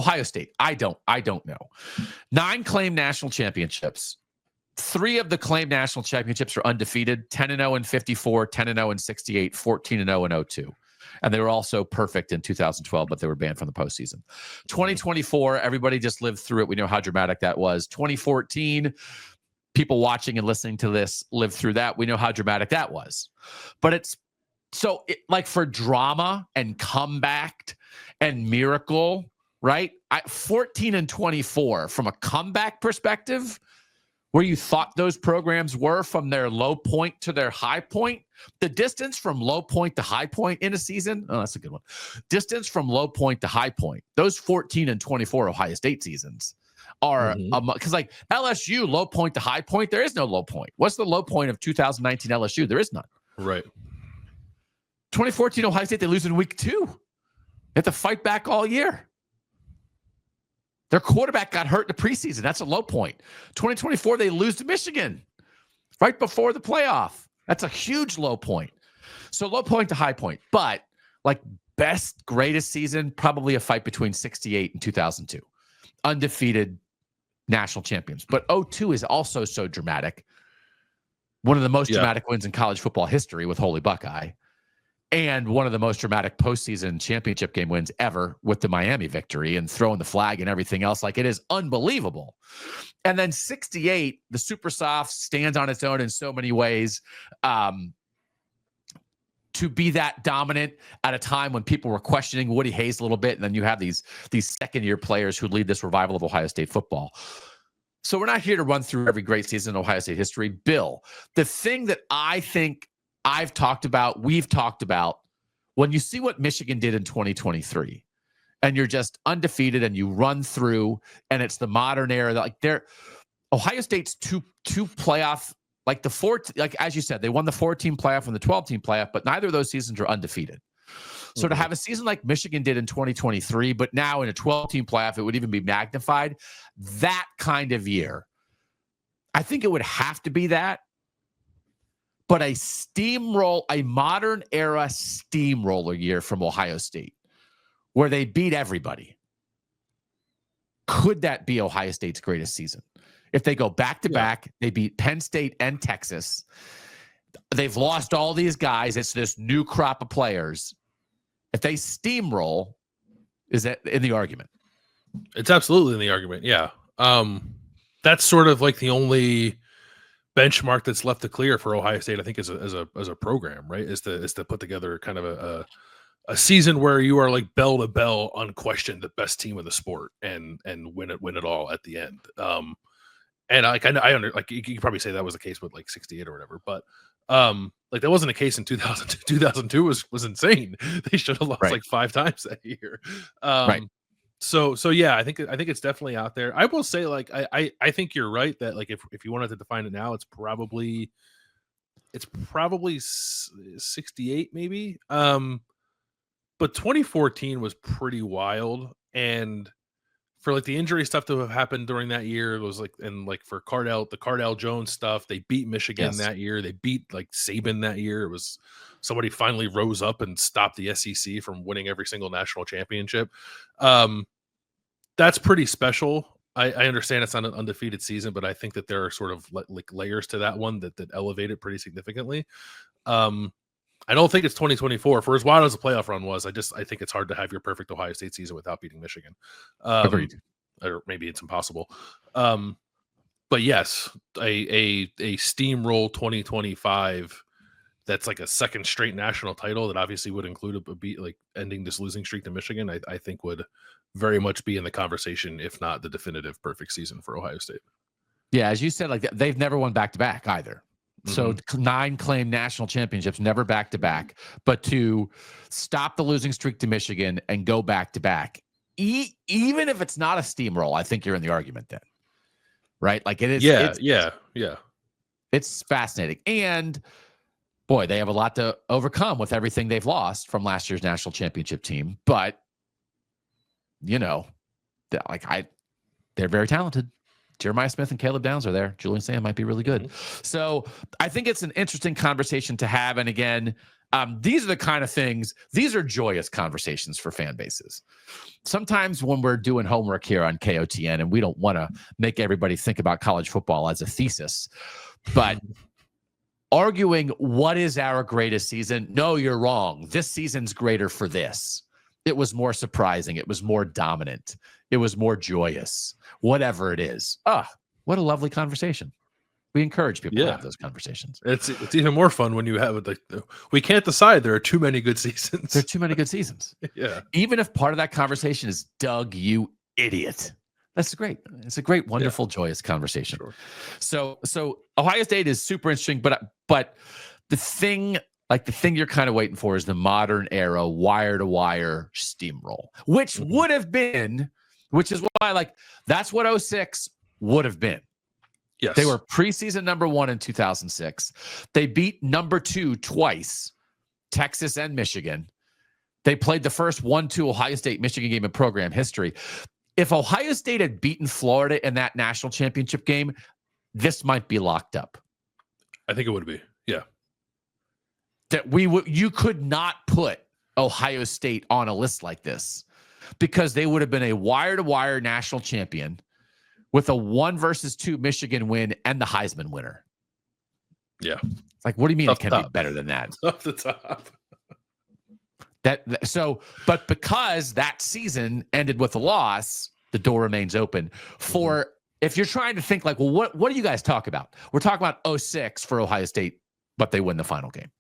Ohio State. I don't know. 9 claimed national championships. 3 of the claimed national championships are undefeated, 10-0 in 54, 10-0 in 68, 14-0 in 02. And they were also perfect in 2012, but they were banned from the postseason. 2024, everybody just lived through it. We know how dramatic that was. 2014, people watching and listening to this lived through that. We know how dramatic that was. But it's so like for drama and comeback and miracle, right? 14 and 24 from a comeback perspective, where you thought those programs were from their low point to their high point. The distance from low point to high point in a season, oh, that's a good one. Distance from low point to high point, those 14 and 24 Ohio State seasons are, because like LSU, low point to high point, there is no low point. What's the low point of 2019 LSU? There is none. Right. 2014 Ohio State, they lose in week 2. They have to fight back all year. Their quarterback got hurt in the preseason. That's a low point. 2024, they lose to Michigan right before the playoff. That's a huge low point. So low point to high point. But like best, greatest season, probably a fight between 68 and 2002. Undefeated national champions. But 02 is also so dramatic. One of the most dramatic wins in college football history with Holy Buckeye. And one of the most dramatic postseason championship game wins ever with the Miami victory and throwing the flag and everything else. Like, it is unbelievable. And then 68, the Super Soft stands on its own in so many ways. To be that dominant at a time when people were questioning Woody Hayes a little bit, and then you have these second-year players who lead this revival of Ohio State football. So we're not here to run through every great season in Ohio State history. Bill, the thing that I think we've talked about, when you see what Michigan did in 2023, and you're just undefeated and you run through, and it's the modern era, like Ohio State's two playoff, like like as you said, they won the 14 playoff and the 12-team playoff, but neither of those seasons are undefeated. So to have a season like Michigan did in 2023, but now in a 12-team playoff, it would even be magnified. That kind of year, I think it would have to be that. But a modern era steamroller year from Ohio State, where they beat everybody. Could that be Ohio State's greatest season? If they go back to back, they beat Penn State and Texas. They've lost all these guys. It's this new crop of players. If they steamroll, is that in the argument? It's absolutely in the argument. Yeah. That's sort of like the only benchmark that's left to clear for Ohio State, I think, as a program, right? Is to put together kind of a season where you are like bell to bell, unquestioned, the best team of the sport, and win it all at the end. And I you could probably say that was the case with like 68 or whatever, but like that wasn't the case in 2002. 2002 was insane. They should have lost like 5 times that year. So yeah, I think it's definitely out there. I will say, like, I think you're right that, like, if you wanted to define it now, it's probably 68 maybe. But 2014 was pretty wild, and for like the injury stuff to have happened during that year, it was like, and like for the Cardale Jones stuff, they beat Michigan that year. They beat like Saban that year. It was somebody finally rose up and stopped the SEC from winning every single national championship. That's pretty special. I understand it's not an undefeated season, but I think that there are sort of like layers to that one that elevate it pretty significantly. I don't think it's 2024 for as wild as the playoff run was. I think it's hard to have your perfect Ohio State season without beating Michigan. Agreed. Or maybe it's impossible. But yes, a steamroll 2025 that's like a second straight national title that obviously would include a beat, like ending this losing streak to Michigan, I think would very much be in the conversation, if not the definitive perfect season for Ohio State. Yeah, as you said, like they've never won back-to-back either. So 9 claimed national championships, never back-to-back. But to stop the losing streak to Michigan and go back-to-back, even if it's not a steamroll, I think you're in the argument then. Right? Like it is. Yeah. It's fascinating. And boy, they have a lot to overcome with everything they've lost from last year's national championship team. But, you know, they're very talented. Jeremiah Smith and Caleb Downs are there. Julian Sam might be really good. So I think it's an interesting conversation to have. And again, These are the kind of things, these are joyous conversations for fan bases. Sometimes when we're doing homework here on KOTN, and we don't want to make everybody think about college football as a thesis, but arguing what is our greatest season? No, you're wrong. This season's greater for this. It was more surprising. It was more dominant. It was more joyous. Whatever it is. What a lovely conversation. We encourage people to have those conversations. It's even more fun when you have it. Like, we can't decide. There are too many good seasons. There are too many good seasons. Yeah. Even if part of that conversation is Doug, you idiot. That's great. It's a great, wonderful, joyous conversation. Sure. So Ohio State is super interesting, but the thing you're kind of waiting for is the modern era wire to wire steamroll, which would have been, which is why that's what 06 would have been. Yes. They were preseason number 1 in 2006. They beat number 2 twice, Texas and Michigan. They played the first 1-2 Ohio State-Michigan game in program history. If Ohio State had beaten Florida in that national championship game, this might be locked up. I think it would be. Yeah. That you could not put Ohio State on a list like this because they would have been a wire-to-wire national champion with a 1-2 Michigan win and the Heisman winner. Yeah. It's like, what do you mean it can be better than that? Off the top. But because that season ended with a loss, the door remains open for, if you're trying to think what do you guys talk about? We're talking about 06 for Ohio State, but they win the final game.